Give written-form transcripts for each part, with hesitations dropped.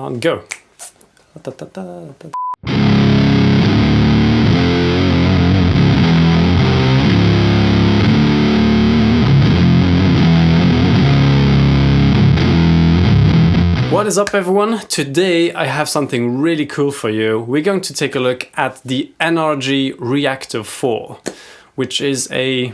And go. What is up everyone? Today I have something really cool for you. We're going to take a look at the NRG Reactor IV, which is a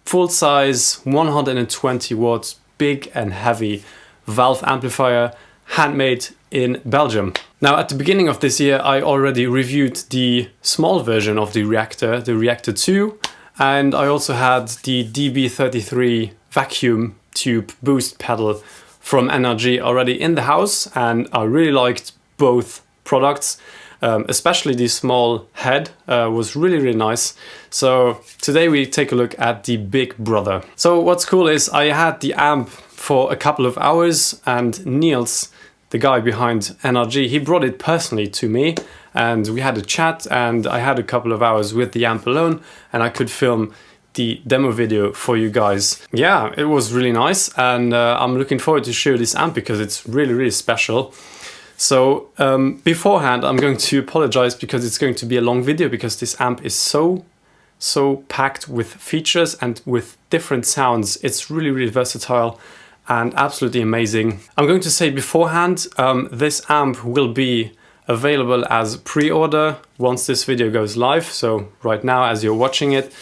full-size 120 watts big and heavy valve amplifier handmade in Belgium. Now at the beginning of this year I already reviewed the small version of the Reactor, the Reactor II, and I also had the DB33 vacuum tube boost pedal from NRG already in the house, and I really liked both products. Especially the small head was really nice. So today we take a look at the big brother. So what's cool is I had the amp for a couple of hours, and Niels, the guy behind NRG, he brought it personally to me and we had a chat, and I had a couple of hours with the amp alone and I could film the demo video for you guys. Yeah, it was really nice, and I'm looking forward to show this amp because it's really special. So beforehand I'm going to apologize because it's going to be a long video, because this amp is so packed with features and with different sounds. It's really versatile and absolutely amazing. I'm going to say beforehand, this amp will be available as pre-order once this video goes live, so right now as you're watching it,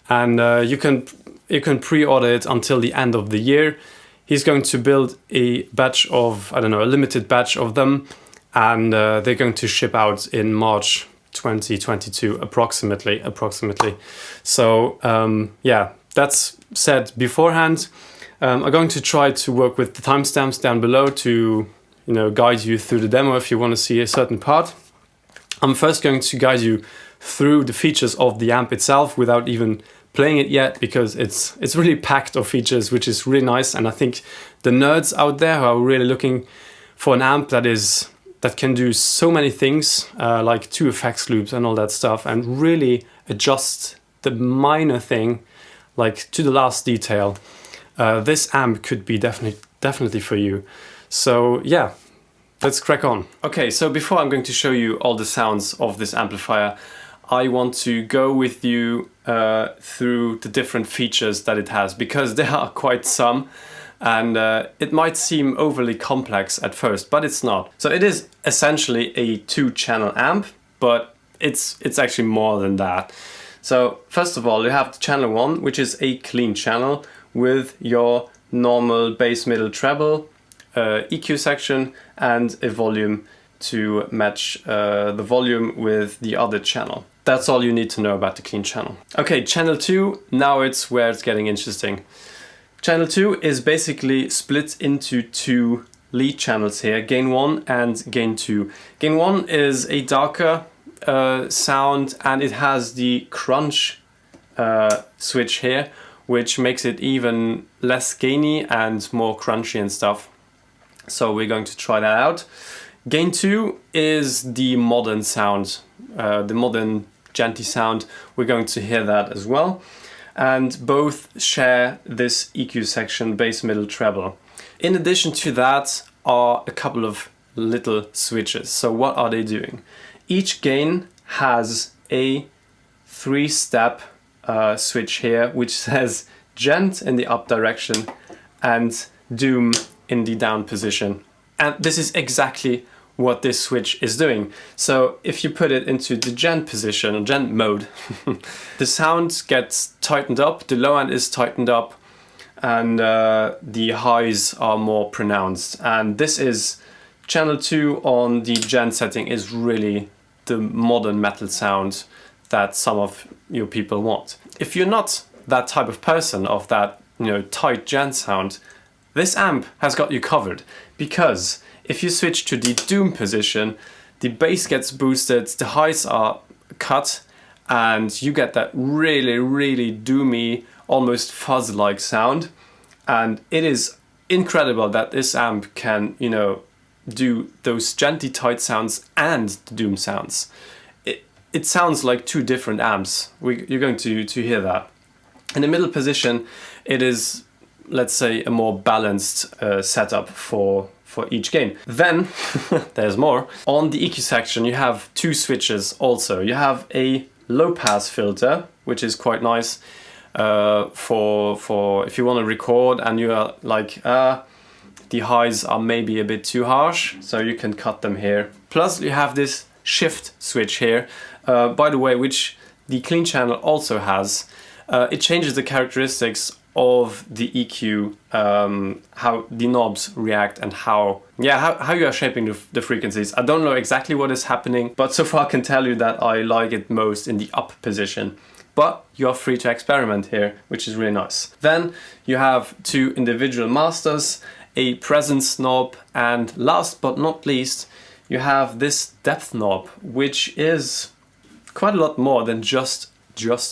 and you can pre-order it until the end of the year. He's going to build a batch of, I don't know, a limited batch of them, and they're going to ship out in March 2022 approximately. So yeah, that's said beforehand. I'm going to try to work with the timestamps down below to, you know, guide you through the demo if you want to see a certain part. I'm first going to guide you through the features of the amp itself without even playing it yet, because it's really packed of features, which is really nice. And I think the nerds out there who are really looking for an amp that can do so many things, like 2 effects loops and all that stuff, and really adjust the minor thing, like to the last detail, this amp could be definitely for you. So yeah, let's crack on. Okay, so before I'm going to show you all the sounds of this amplifier, I want to go with you through the different features that it has, because there are quite some, and it might seem overly complex at first, but it's not. So it is essentially a 2-channel amp, but it's actually more than that. So first of all, you have the channel 1, which is a clean channel with your normal bass, middle, treble, EQ section, and a volume to match the volume with the other channel. That's all you need to know about the clean channel. Okay, channel 2, now it's where it's getting interesting. Channel 2 is basically split into 2 lead channels here, gain 1 and gain 2. Gain 1 is a darker sound, and it has the crunch switch here, which makes it even less gainy and more crunchy and stuff. So we're going to try that out. Gain 2 is the modern sound, the modern genty sound. We're going to hear that as well. And both share this EQ section, bass, middle, treble. In addition to that are a couple of little switches. So what are they doing? Each gain has a 3-step switch here, which says gent in the up direction and doom in the down position. And this is exactly what this switch is doing. So if you put it into the gent position, or gent mode, the sound gets tightened up, the low end is tightened up, and the highs are more pronounced. And this is channel 2 on the gent setting is really the modern metal sound that some of your people want. If you're not that type of person, of that, you know, tight gent sound, this amp has got you covered, because if you switch to the doom position, the bass gets boosted, the highs are cut, and you get that really doomy, almost fuzz-like sound. And it is incredible that this amp can, you know, do those genty tight sounds and the doom sounds. It sounds like 2 different amps. You're going to hear that. In the middle position, it is, let's say, a more balanced setup for for each gain. Then there's more. On the EQ section you have two switches also. You have a low pass filter, which is quite nice for if you want to record and you are like the highs are maybe a bit too harsh, so you can cut them here. Plus you have this shift switch here, by the way, which the clean channel also has. It changes the characteristics of the EQ, how the knobs react and how you are shaping the frequencies. I don't know exactly what is happening, but so far I can tell you that I like it most in the up position. But you are free to experiment here, which is really nice. Then you have two individual masters, a presence knob, and last but not least, you have this depth knob, which is quite a lot more than just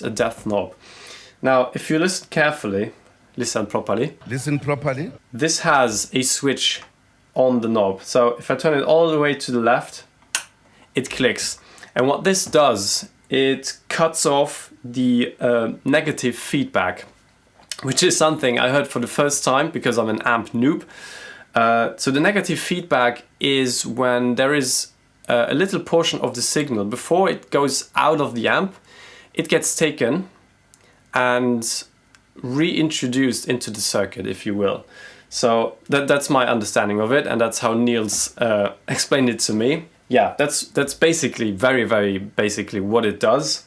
a depth knob. Now, if you listen carefully, listen properly, this has a switch on the knob. So if I turn it all the way to the left, it clicks. And what this does, it cuts off the negative feedback, which is something I heard for the first time because I'm an amp noob. So the negative feedback is when there is a little portion of the signal before it goes out of the amp, it gets taken and reintroduced into the circuit, if you will. So that's my understanding of it, and that's how Niels explained it to me. Yeah, that's basically very basically what it does.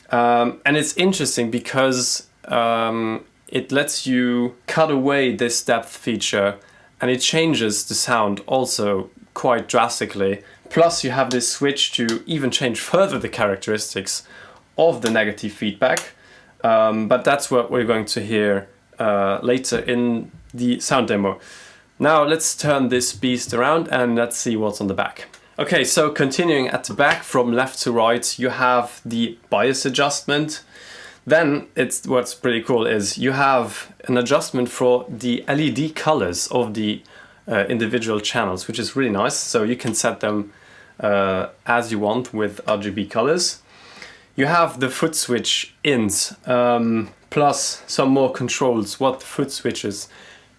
And it's interesting because it lets you cut away this depth feature, and it changes the sound also quite drastically. Plus you have this switch to even change further the characteristics of the negative feedback. But that's what we're going to hear later in the sound demo. Now let's turn this beast around and let's see what's on the back. Okay, so continuing at the back from left to right, you have the bias adjustment. Then what's pretty cool is you have an adjustment for the LED colors of the individual channels, which is really nice. So you can set them as you want with RGB colors. You have the foot switch ins, plus some more controls what the foot switches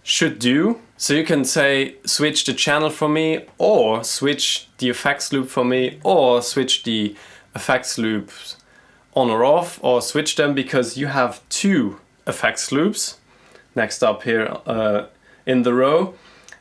should do. So you can say switch the channel for me, or switch the effects loop for me, or switch the effects loops on or off, or switch them because you have two effects loops next up here in the row,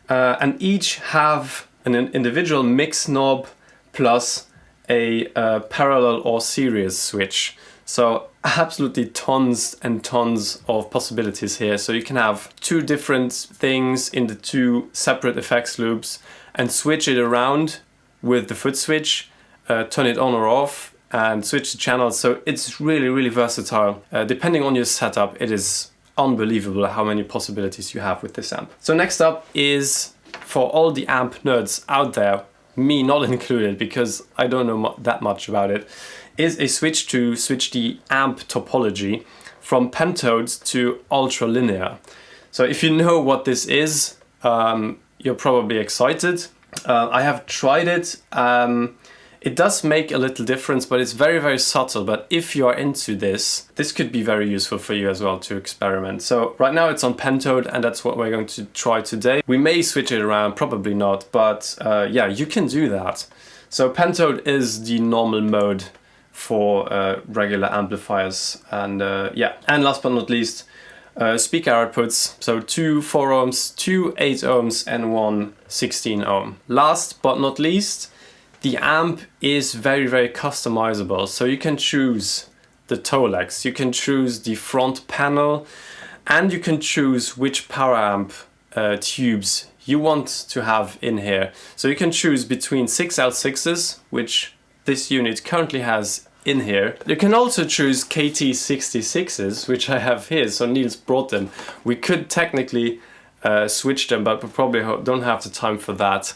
and each have an individual mix knob plus a parallel or series switch. So absolutely tons and tons of possibilities here. So you can have two different things in the two separate effects loops and switch it around with the foot switch, turn it on or off and switch the channels. So it's really versatile. Depending on your setup, it is unbelievable how many possibilities you have with this amp. So next up is, for all the amp nerds out there, me not included because I don't know that much about it, is a switch to switch the amp topology from Pentode to ultra linear. So if you know what this is, you're probably excited. I have tried it. It does make a little difference, but it's very subtle. But if you are into this, this could be very useful for you as well to experiment. So right now it's on Pentode, and that's what we're going to try today. We may switch it around, probably not, but yeah, you can do that. So Pentode is the normal mode for regular amplifiers, and yeah. And last but not least, speaker outputs. So 2 4 ohms, 2 8 ohms, and 1 16 ohm. Last but not least, the amp is very customizable. So you can choose the toe legs, you can choose the front panel, and you can choose which power amp tubes you want to have in here. So you can choose between 6 L6s, which this unit currently has in here. You can also choose KT66s, which I have here, so Niels brought them. We could technically switch them, but we probably don't have the time for that.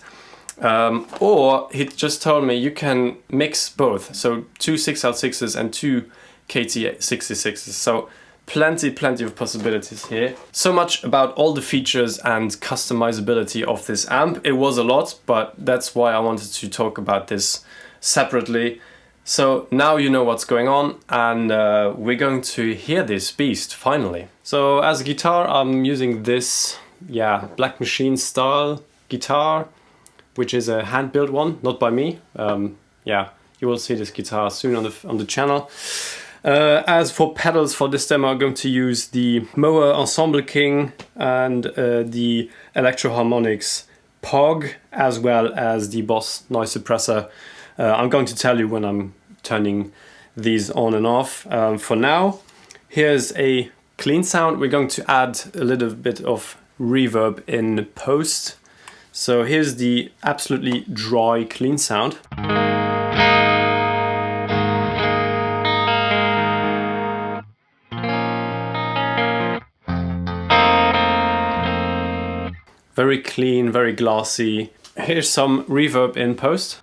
Or he just told me you can mix both, so 2 6L6s and 2 KT66s. So plenty of possibilities here. So much about all the features and customizability of this amp. It was a lot, but that's why I wanted to talk about this separately. So now you know what's going on, and we're going to hear this beast finally. So as a guitar, I'm using this, Blackmachine-style guitar, which is a hand-built one, not by me. Yeah, you will see this guitar soon on the channel. As for pedals for this demo, I'm going to use the Mooer Ensemble King and the Electro Harmonics POG, as well as the Boss noise suppressor. I'm going to tell you when I'm turning these on and off. For now, here's a clean sound. We're going to add a little bit of reverb in post. So here's the absolutely dry, clean sound. Very clean, very glossy. Here's some reverb in post.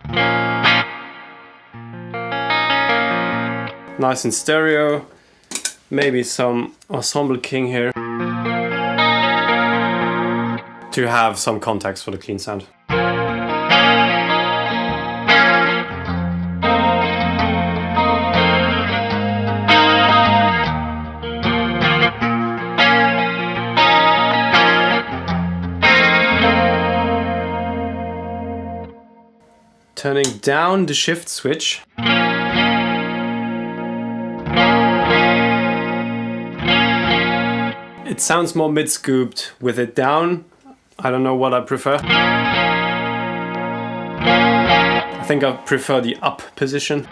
Nice in stereo. Maybe some Ensemble King here to have some context for the clean sound. Turning down the shift switch. It sounds more mid-scooped with it down. I don't know what I prefer. I think I prefer the up position.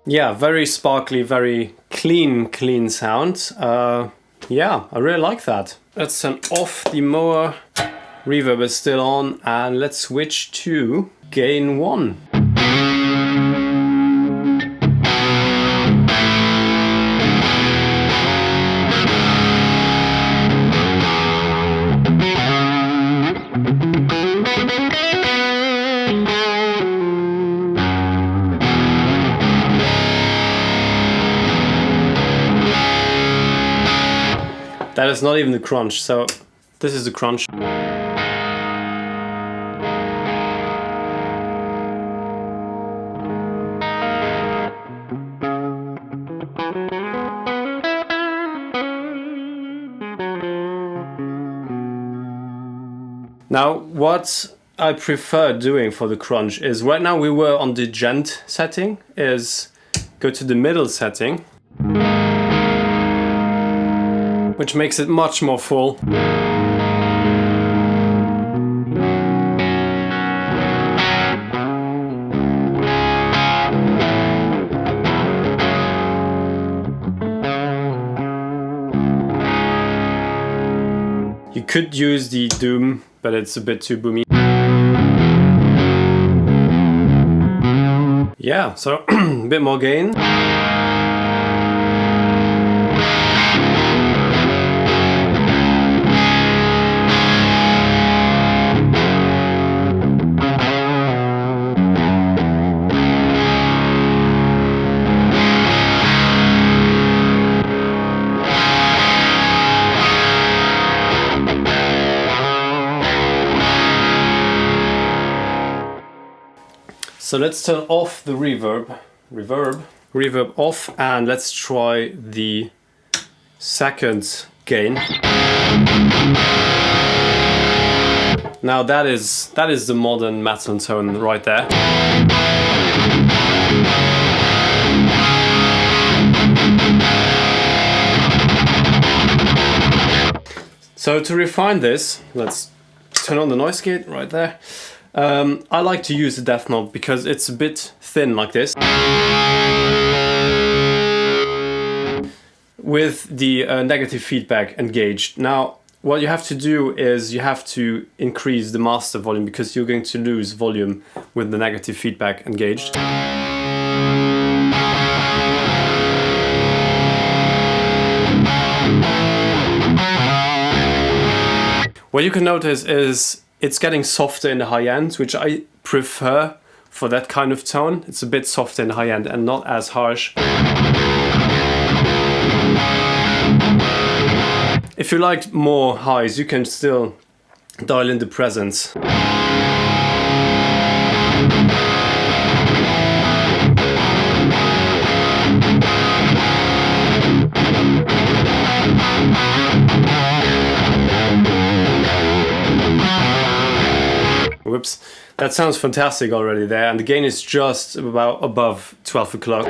Yeah, very sparkly, very clean sound. Yeah, I really like that. Let's turn off the Mooer. Reverb is still on, and let's switch to gain 1. That is not even the crunch, so this is the crunch. Now, what I prefer doing for the crunch is, right now we were on the gent setting, is go to the middle setting, which makes it much more full. You could use the Doom, but it's a bit too boomy. Yeah, so a bit more gain. So let's turn off the reverb off, and let's try the second gain. Now that is the modern metal tone right there. So to refine this, let's turn on the noise gate right there. I like to use the death knob because it's a bit thin like this, with the negative feedback engaged. Now what you have to do is you have to increase the master volume, because you're going to lose volume with the negative feedback engaged. What you can notice is it's getting softer in the high end, which I prefer for that kind of tone. It's a bit softer in the high end and not as harsh. If you like more highs, you can still dial in the presence. Whoops, that sounds fantastic already there, and the gain is just about above 12 o'clock.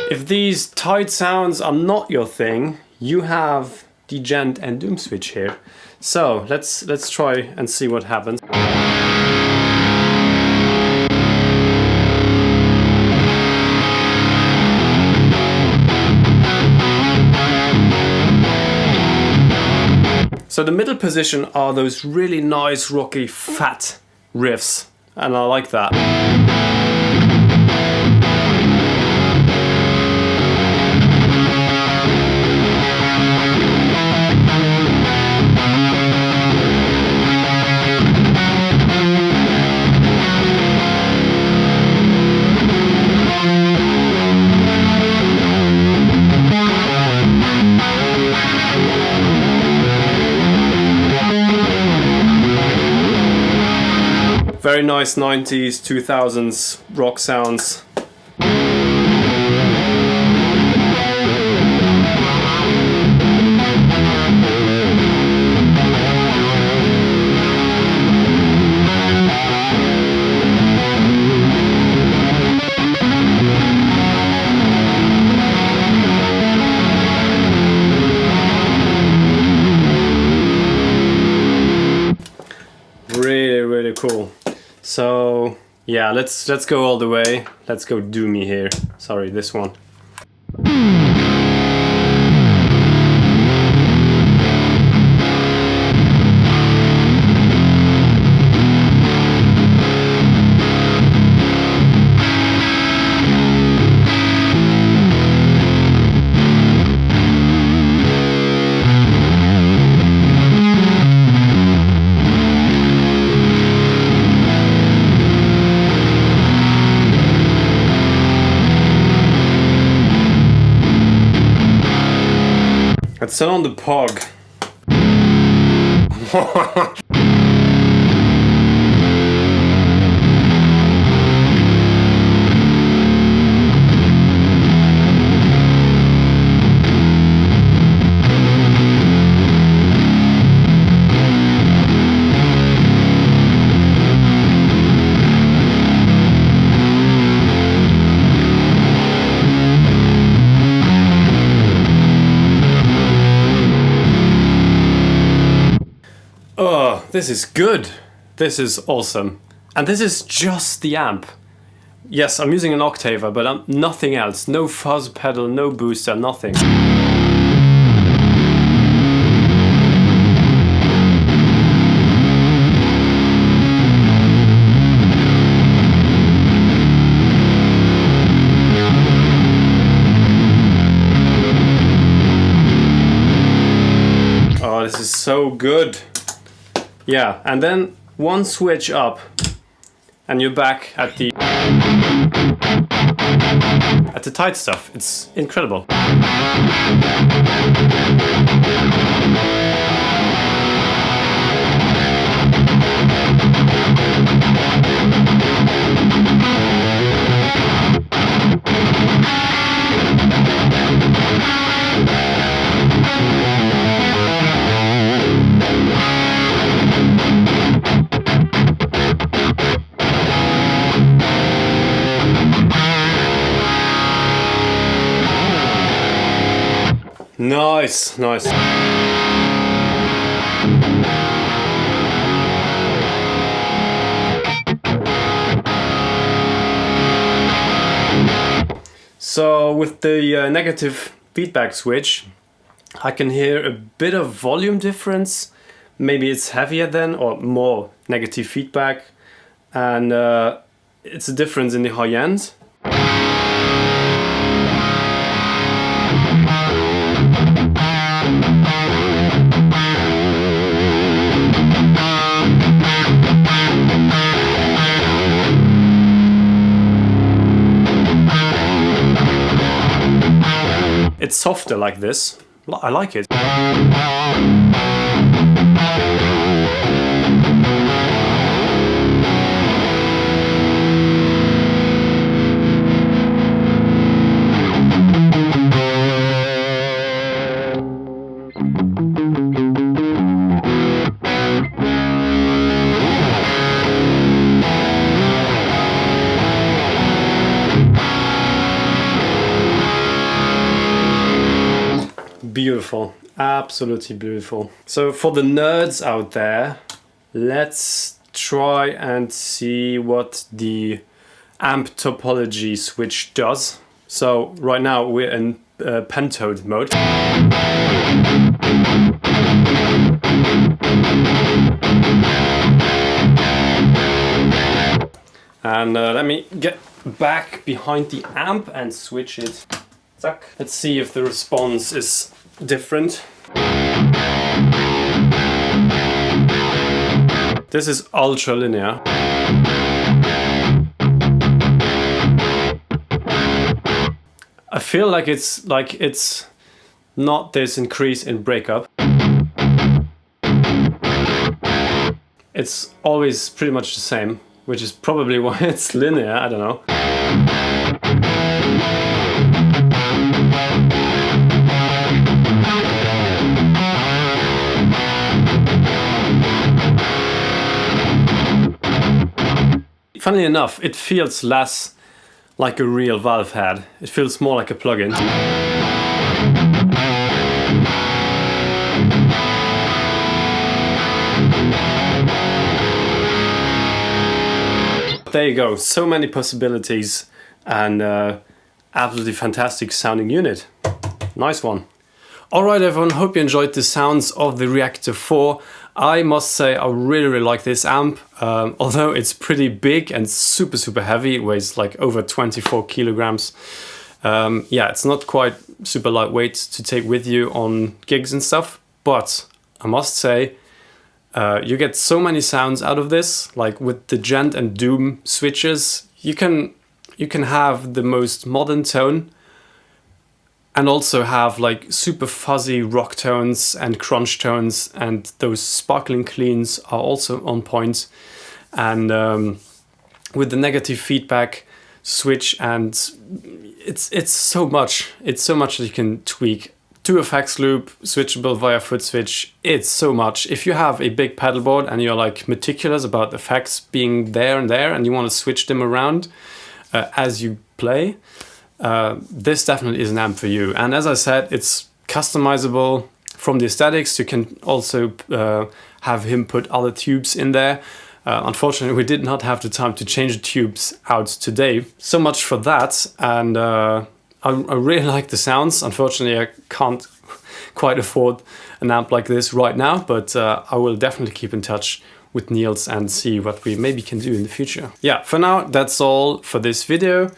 If these tight sounds are not your thing, you have the gent and doom switch here. So let's try and see what happens. So the middle position are those really nice, rocky, fat riffs, and I like that. Very nice 90s, 2000s rock sounds. Really cool. So yeah, let's go all the way. Let's go doomy here. Sorry, this one. Let's turn on the Pog. Oh, this is good. This is awesome. And this is just the amp. Yes, I'm using an octaver, but nothing else. No fuzz pedal, no booster, nothing. Oh, this is so good. Yeah, and then one switch up and you're back at the tight stuff. It's incredible. Nice, nice. So with the negative feedback switch, I can hear a bit of volume difference. Maybe it's heavier then, or more negative feedback, and it's a difference in the high end. softer like this. I like it. Beautiful, absolutely beautiful. So for the nerds out there, let's try and see what the amp topology switch does. So right now we're in Pentode mode. And let me get back behind the amp and switch it. Let's see if the response is different. This is ultra linear. I feel like it's not this increase in breakup. It's always pretty much the same, which is probably why it's linear, I don't know. Funnily enough, it feels less like a real valve head. It feels more like a plugin. There you go, so many possibilities and absolutely fantastic sounding unit. Nice one. Alright everyone, hope you enjoyed the sounds of the Reactor 4. I must say I really like this amp, although it's pretty big and super heavy. It weighs like over 24 kilograms. Yeah, it's not quite super lightweight to take with you on gigs and stuff, but I must say you get so many sounds out of this. Like with the Gent and Doom switches, you can have the most modern tone and also have like super fuzzy rock tones and crunch tones, and those sparkling cleans are also on point. And with the negative feedback switch, and it's so much that you can tweak. 2 effects loop, switchable via foot switch, it's so much. If you have a big pedal board and you're like meticulous about effects being there and you want to switch them around as you play, this definitely is an amp for you. And as I said, it's customizable from the aesthetics. You can also have him put other tubes in there. Unfortunately, we did not have the time to change the tubes out today. So much for that. And I really like the sounds. Unfortunately, I can't quite afford an amp like this right now, but I will definitely keep in touch with Niels and see what we maybe can do in the future. Yeah, for now, that's all for this video.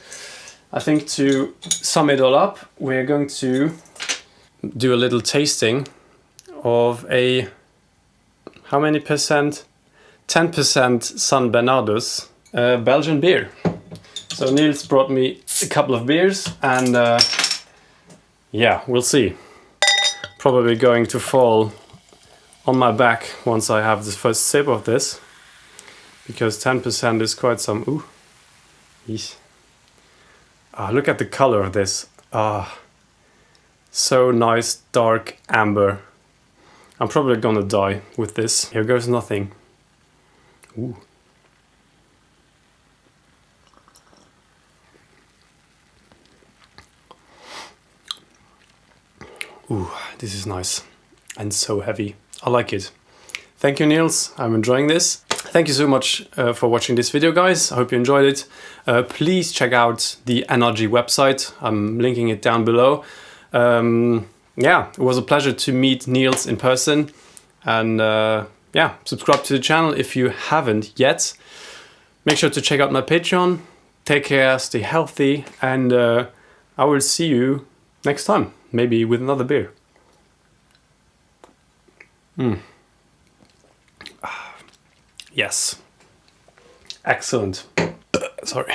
I think to sum it all up, we're going to do a little tasting of a, how many percent? 10% San Bernardus Belgian beer. So Niels brought me a couple of beers and yeah, we'll see. Probably going to fall on my back once I have the first sip of this, because 10% is quite some, ooh. Yeesh. Look at the color of this. So nice, dark amber. I'm probably gonna die with this. Here goes nothing. Ooh. Ooh, this is nice and so heavy. I like it. Thank you, Niels. I'm enjoying this. Thank you so much for watching this video, guys. I hope you enjoyed it. Please check out the NRG website. I'm linking it down below. Yeah, it was a pleasure to meet Niels in person. And yeah, subscribe to the channel if you haven't yet. Make sure to check out my Patreon. Take care, stay healthy, and I will see you next time. Maybe with another beer. Yes. Excellent. Sorry.